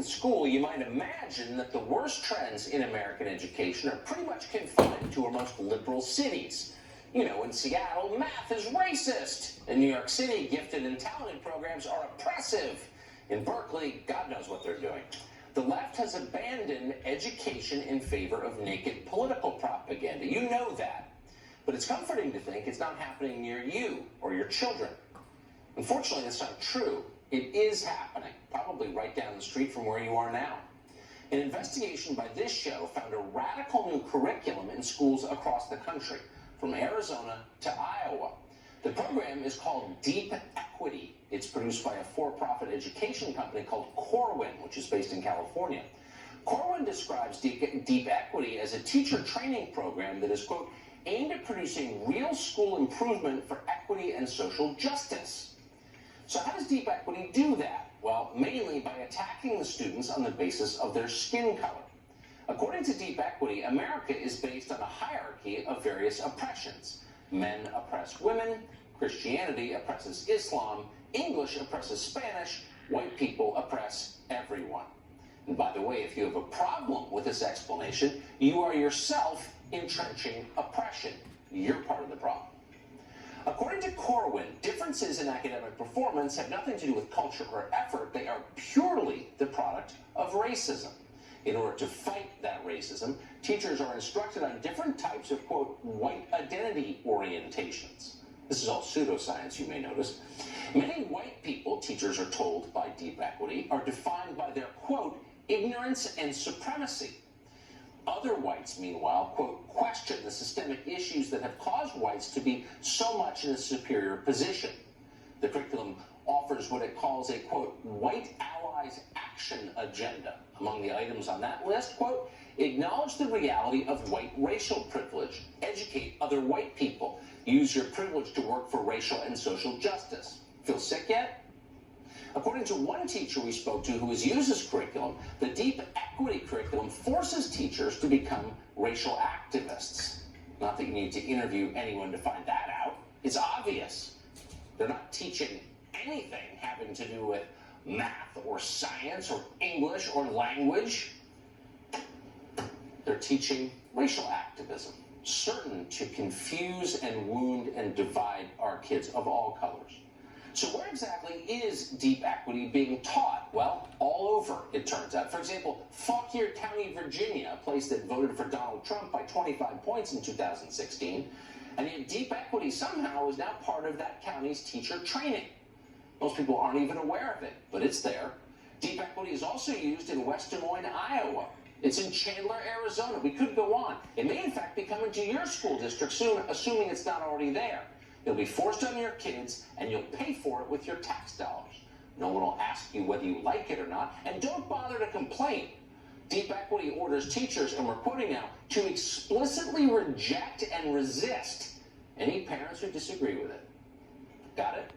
In school, you might imagine that the worst trends in American education are pretty much confined to our most liberal cities. You know, in Seattle, math is racist. In New York City, gifted and talented programs are oppressive. In Berkeley, God knows what they're doing. The left has abandoned education in favor of naked political propaganda. You know that. But it's comforting to think it's not happening near you or your children. Unfortunately, that's not true. It is happening, probably right down the street from where you are now. An investigation by this show found a radical new curriculum in schools across the country, from Arizona to Iowa. The program is called Deep Equity. It's produced by a for-profit education company called Corwin, which is based in California. Corwin describes Deep Equity as a teacher training program that is, quote, aimed at producing real school improvement for equity and social justice. So how does Deep Equity do that? Well, mainly by attacking the students on the basis of their skin color. According to Deep Equity, America is based on a hierarchy of various oppressions. Men oppress women, Christianity oppresses Islam, English oppresses Spanish, white people oppress everyone. And by the way, if you have a problem with this explanation, you are yourself entrenching oppression. You're part of the problem. According to Corwin, differences in academic performance have nothing to do with culture or effort. They are purely the product of racism. In order to fight that racism, teachers are instructed on different types of, quote, white identity orientations. This is all pseudoscience, you may notice. Many white people, teachers are told by Deep Equity, are defined by their, quote, ignorance and supremacy. Other whites, meanwhile, quote, question the systemic issues that have caused whites to be so much in a superior position. The curriculum offers what it calls a, quote, white allies action agenda. Among the items on that list, quote, acknowledge the reality of white racial privilege, educate other white people, use your privilege to work for racial and social justice. Feel sick yet? According to one teacher we spoke to who has used this curriculum, the Deep Equity curriculum forces teachers to become racial activists. Not that you need to interview anyone to find that out. It's obvious. They're not teaching anything having to do with math or science or English or language. They're teaching racial activism, certain to confuse and wound and divide our kids of all colors. So where exactly is Deep Equity being taught? Well, all over, it turns out. For example, Fauquier County, Virginia, a place that voted for Donald Trump by 25 points in 2016, and yet Deep Equity somehow is now part of that county's teacher training. Most people aren't even aware of it, but it's there. Deep Equity is also used in West Des Moines, Iowa. It's in Chandler, Arizona. We could go on. It may, in fact, be coming to your school district soon, assuming it's not already there. It'll be forced on your kids, and you'll pay for it with your tax dollars. No one will ask you whether you like it or not, and don't bother to complain. Deep Equity orders teachers, and we're quoting now, to explicitly reject and resist any parents who disagree with it. Got it?